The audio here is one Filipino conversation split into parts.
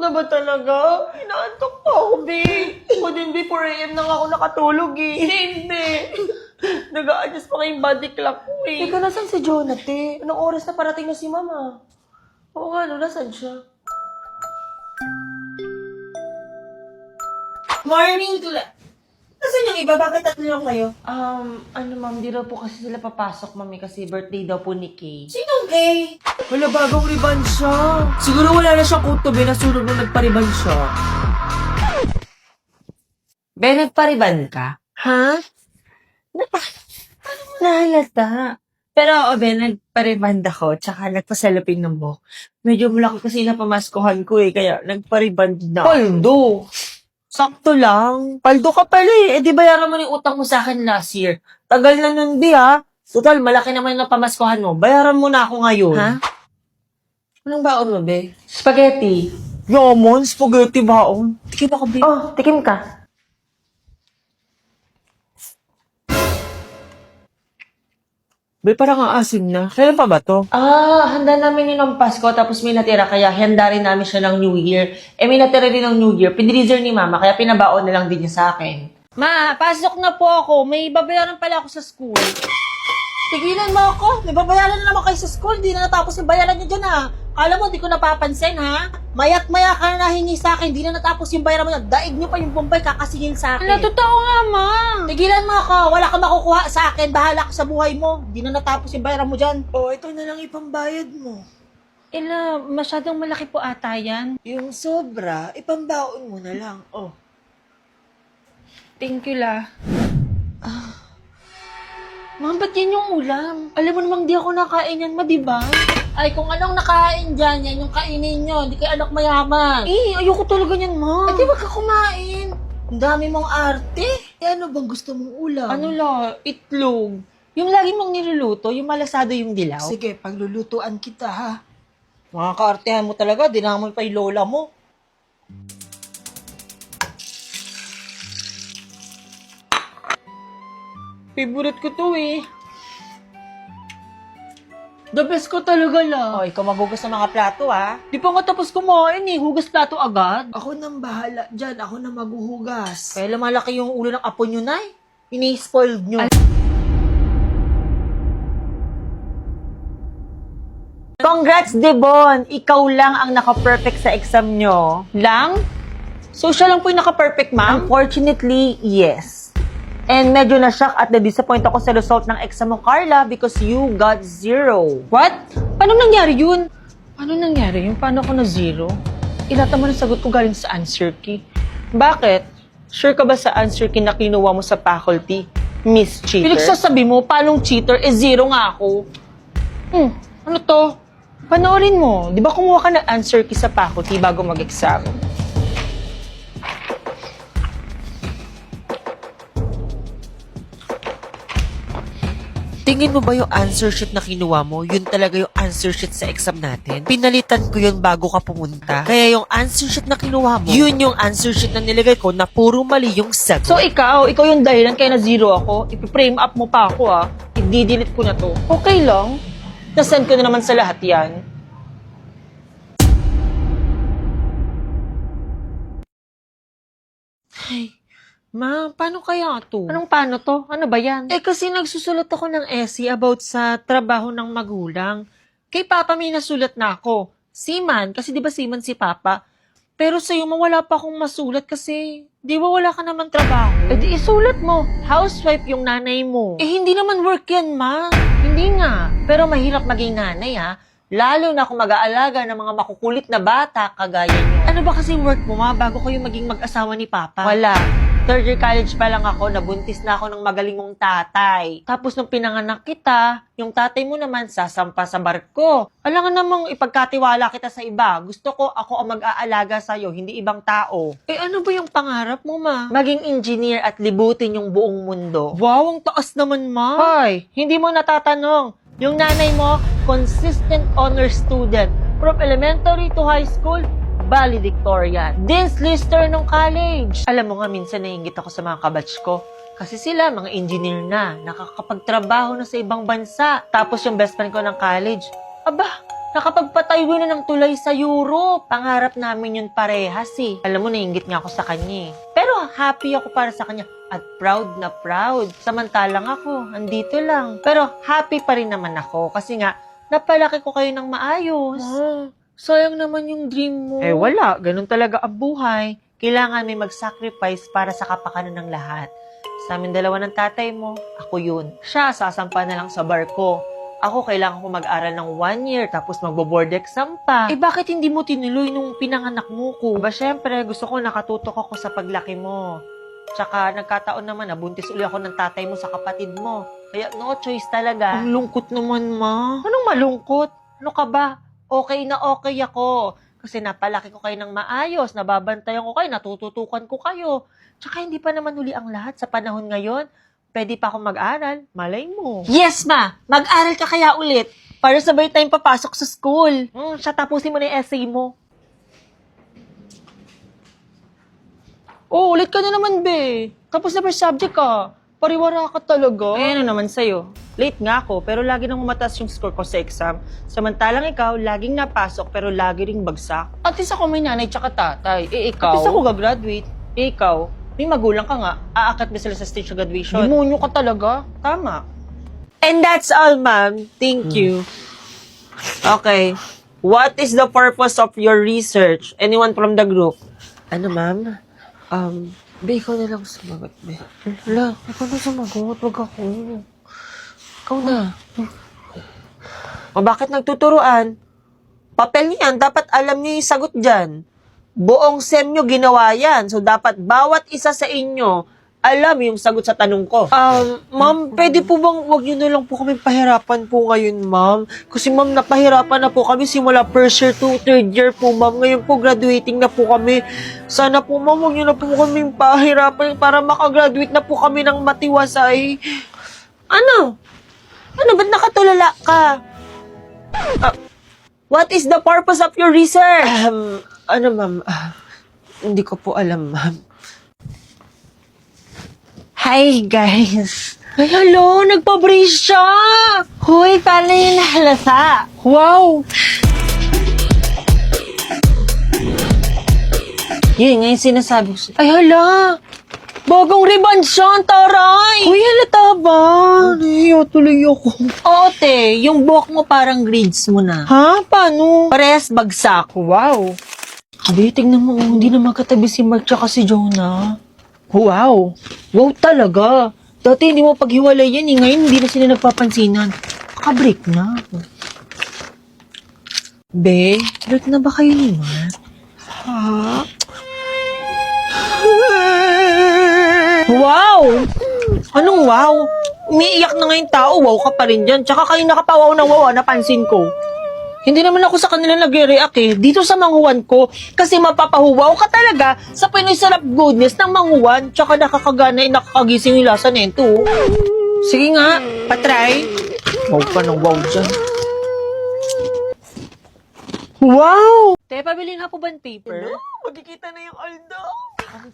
na ba talaga? Inaantok pa ako, babe. Ako din, babe, 4 AM na nga ako nakatulog eh. Hindi. Nag-a-adjust pa kayong body clock ko eh. Teka, nasan si Jonathan? Anong oras na parating na si Mama? Oo nga, no, nasan siya? Morning, Tula. Nasaan yung iba? Bakit tatlo lang kayo? Ma'am, di raw po kasi sila papasok, mami, kasi birthday daw po ni Kay. Sinong gay? Wala, bagong riban siya. Siguro wala na siyang kutobe na sunog nung nagpariban siya. Ben, nagpariban ka? Ha? Paano mo nahalata? Pero, Ben, nagpariban ako, tsaka nagpasalapin ng buhok. Medyo malaki kasi napamaskuhan ko eh, kaya nagpariban na. Paldo. Sakto lang. Paldo ka pala eh. di bayaran mo yung utang mo sa akin last year. Tagal na nun, di ha? Total, malaki naman yung napamaskuhan mo. Bayaran mo na ako ngayon. Ha? Anong baon mo, be? Spaghetti. Yaman, spaghetti baon. Tikim ako, be. Oh, tikim ka. Be, parang ang asim na. Kailan pa ba to? Handa namin yun ng Pasko, tapos may natira, kaya handa rin namin siya ng New Year. may natira rin ng New Year. Pinreserve ni Mama, kaya pinabaon na lang din niya sa akin. Ma, pasok na po ako. May babayaran pala ako sa school. Tigilan mo ako. May babayaran na naman kayo sa school. Di na natapos yung bayaran niyo dyan, ha? Kala mo, di ko napapansin, ha? Mayat-maya ka na nahingi sa akin. Di na natapos yung bayaran mo dyan. Daig niyo pa yung Bombay kakasingil sa akin. Totoo nga, Ma. Tigilan mo ako. Wala ka makukuha sa akin. Bahala ka sa buhay mo. Di na natapos yung bayaran mo dyan. Ito na lang ipambayad mo. Masyadong malaki po ata yan. Yung sobra, ipambaon mo na lang. Thank you, la. Ma'am, ba't yan yung ulam? Alam mo namang di ako nakain yan, ma, diba? Ay, kung anong nakain dyan, yan yung kainin nyo. Di kayo anak mayaman. Ayoko talaga yan, ma. Di wag ka kumain. Ang dami mong arte. Ano bang gusto mong ulam? Itlog. Yung lagi mong niluluto, yung malasado yung dilaw. Sige, paglulutuan kita, ha? Mga kaartehan mo talaga, dinamay pa yung lola mo. Favorite ko to eh. The best ko talaga la. Ikaw maghugas ng mga plato ha. Di pa nga tapos kumain eh, hugas plato agad. Ako nang bahala dyan. Ako na maghuhugas. Kaya lumalaki yung ulo ng apo nyo, Nay. Ini-spoiled nyo. Congrats, Devon! Ikaw lang ang naka-perfect sa exam nyo. Lang? So, siya lang po yung naka-perfect, ma'am? Unfortunately, yes. And medyo na-shock at na-disappoint ako sa result ng exam mo, Carla, because you got 0. What? Paano nangyari yun? Paano nangyari yun? Paano ako na-0? Ilata mo na sagot ko galing sa answer key. Bakit? Sure ka ba sa answer key na kinuha mo sa faculty? Miss Cheater? Pinagsasabi mo, paanong cheater? 0 nga ako. Ano to? Panoorin mo. Di ba kumuha ka ng answer key sa faculty bago mag-exam? Tingin mo ba yung answer sheet na kinuha mo, yun talaga yung answer sheet sa exam natin? Pinalitan ko yun bago ka pumunta. Kaya yung answer sheet na kinuha mo, yun yung answer sheet na nilagay ko na puro mali yung sagot. So ikaw yung dahilan kaya na 0 ako? Ipi-frame up mo pa ako I-delete ko na to. Okay lang. Nasend ko na naman sa lahat yan. Ay, ma, paano kaya to? Anong paano to? Ano ba yan? Kasi nagsusulat ako ng essay about sa trabaho ng magulang. Kay Papa may nasulat na ako. Seaman, kasi di ba seaman si Papa? Pero sa'yo, mawala pa akong masulat kasi di ba wala ka naman trabaho? Di isulat mo. Housewife yung nanay mo. Hindi naman work yan, ma. Hindi nga. Pero mahirap maging nanay, Lalo na kung mag-aalaga ng mga makukulit na bata kagaya niyo. Ano ba kasing work mo, ma, bago kayo maging mag-asawa ni Papa? Wala. 3rd year college pa lang ako, nabuntis na ako ng magaling mong tatay. Tapos nung pinanganak kita, yung tatay mo naman sasampa sa barko. Alam nga namang ipagkatiwala kita sa iba. Gusto ko ako ang mag-aalaga sa'yo, hindi ibang tao. Ano ba yung pangarap mo, ma? Maging engineer at libutin yung buong mundo. Wow, ang taas naman, ma. Hoy, hindi mo natatanong. Yung nanay mo, consistent honor student. From elementary to high school, valedictorian. Dean's lister nung college. Alam mo nga, minsan naiingit ako sa mga kabatch ko. Kasi sila, mga engineer na, nakakapagtrabaho na sa ibang bansa. Tapos yung best friend ko ng college, aba, Nakapagpatayo na ng tulay sa Europe. Pangarap namin yun parehas eh. Alam mo, nainggit nga ako sa kanya eh. Pero happy ako para sa kanya at proud na proud. Samantalang ako, andito lang. Pero happy pa rin naman ako kasi nga, napalaki ko kayo ng maayos. Sayang naman yung dream mo. Eh wala, ganun talaga ang buhay. Kailangan may mag-sacrifice para sa kapakanan ng lahat. Sa amin dalawa ng tatay mo, ako yun. Siya, sasampa na lang sa barko. Ako, kailangan ko mag-aral ng 1 year, tapos magbo-board exam pa. Eh, bakit hindi mo tinuloy nung pinanganak mo ko? Aba, syempre, gusto ko nakatutok ako sa paglaki mo. Tsaka, nagkataon naman na buntis uli ako ng tatay mo sa kapatid mo. Kaya, no choice talaga. Ang lungkot naman, ma. Anong malungkot? Ano ka ba? Okay na okay ako. Kasi napalaki ko kayo ng maayos, nababantayan ko kayo, natututukan ko kayo. Tsaka, hindi pa naman uli ang lahat sa panahon ngayon. Pwede pa akong mag-aral. Malay mo. Yes, ma! Mag-aral ka kaya ulit. Para sabay tayong papasok sa school. Siya, tapusin mo na yung essay mo. Oh, ulit ka na naman, be. Tapos na first subject ka. Pariwara ka talaga. Eh, ano naman sa'yo? Late nga ako, pero lagi nang mataas yung score ko sa exam. Samantalang ikaw, laging napasok, pero lagi ring bagsak. At least ako may nanay tsaka tatay. Eh, ikaw? At least ako gagraduate. Eh, ikaw? May magulang ka nga, aakat ba sila sa stage of graduation? Demonyo ka talaga. Tama. And that's all, ma'am. Thank you. Okay. What is the purpose of your research? Anyone from the group? Ano, ma'am? Be, ikaw na lang sumagot, be. Wala, ikaw na sumagot. Wag ako. Ikaw na. O bakit nagtuturuan? Papel niyan, dapat alam niyo yung sagot dyan. Buong SEM nyo ginawa yan. So, dapat bawat isa sa inyo alam yung sagot sa tanong ko. Ma'am, pwede po bang wag niyo na lang po kami pahirapan po ngayon, ma'am? Kasi ma'am, napahirapan na po kami simula first year to third year po, ma'am. Ngayon po, graduating na po kami. Sana po, ma'am, wag niyo na po kami pahirapan para makagraduate na po kami ng matiwasay. Ano? Ano, ba't nakatulala ka? What is the purpose of your research? Ano, ma'am? Hindi ko po alam, ma'am. Hi, guys. Ay, hello! Nagpa-brace siya! Hoy, paano yung nahalata? Wow! Yun nga yung sinasabi ko. Ay, hala! Bagong ribbon siya, ang taray! Uy, halata ba? Nahiya tuloy ako. Oo, te. Yung buhok mo parang grades mo na. Ha? Paano? Parehas bagsak. Wow! Abi, tingnan mo, hindi na magkatabi si Mark tsaka si Jonah. Wow! Wow talaga! Dati hindi mo paghiwalay yan eh. Ngayon hindi na sila nagpapansinan. Kakabreak na. Be, break na ba kayo ni Mark? Ha? Wow! Anong wow? Umiiyak na ngayon tao, wow ka pa rin dyan. Tsaka kayo nakapawaw ng wow, napansin ko. Hindi naman ako sa kanila nag-react eh. Dito sa manguwan ko. Kasi mapapahuwaw ka talaga sa Pinoy sarap goodness ng manguwan. Tsaka nakakagana nakakagising yung lasa nito. Sige nga, patry. Wow ka ng wow dyan. Wow! Te, pabili nga po ba ng paper? Hello? Magkikita na yung Aldo.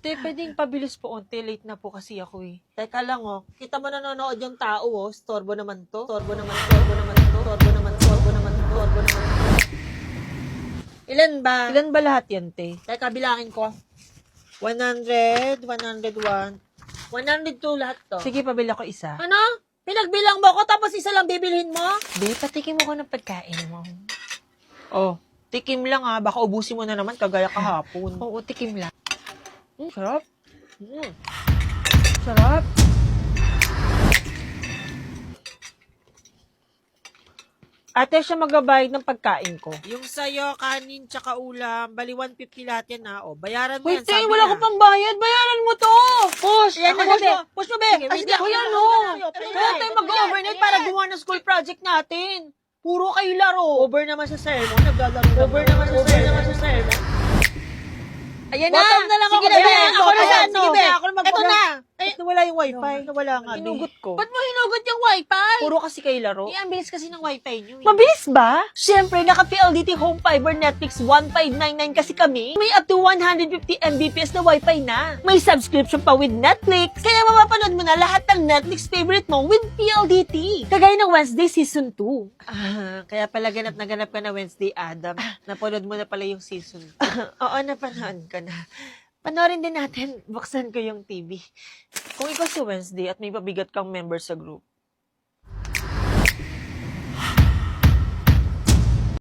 Te, pwedeng pabilis po onte. Late na po kasi ako eh. Teka lang, oh. Kita mo nanonood yung tao, oh. Storbo naman to. Storbo naman, storbo naman to. Storbo naman, storbo naman to. Storbo naman to. Ilan ba? Ilan ba lahat yan, te? Teka, bilangin ko. 100, 101, 102 lahat to. Sige, pabili ako isa. Ano? Pinagbilang mo ko tapos isa lang bibilhin mo? Be, patikim mo ko ng pagkain mo. Oh, tikim lang ah. Baka ubusin mo na naman kagaya kahapon. Oo, tikim lang. Sarap. Sarap. Ate, siya magbabayad ng pagkain ko. Yung sayo, kanin, tsaka ulam, bali 150 lahat yan na. O, bayaran mo Wait, yan, te, sabi wala na. ko pang bayad. Bayaran mo to. Push. Yan na, Push be. mo. Push mo, be. Sige, wait lang. Kuya, Ano? Kaya tayo mag-overnight para gumawa ng school project natin. Puro kayo laro. Over naman sa sermon, naglalaro naman. Over naman sa sermon. Ayan na. Bottom na lang Sige ako, na, be. be. Ako na sa ano. Sige, be. Ako na Ito na. Nawala yung wifi. Nawala nga. Hinugot ko. Ba't mo hinugot yung wifi? Puro kasi kayo laro. Ang bilis kasi ng wifi nyo. Mabilis ba? Siyempre, naka-PLDT Home Fiber Netflix 1599 kasi kami. May up to 150 Mbps na wifi na. May subscription pa with Netflix. Kaya mapapanood mo na lahat ng Netflix favorite mo with PLDT. Kagaya ng Wednesday Season 2. Kaya pala ganap ka na Wednesday, Adam. Napanood mo na pala yung season 2. Oo, napanood ko na. Panoorin din natin. Buksan ko yung TV. Kung ikaw si Wednesday at may pabigat kang member sa group,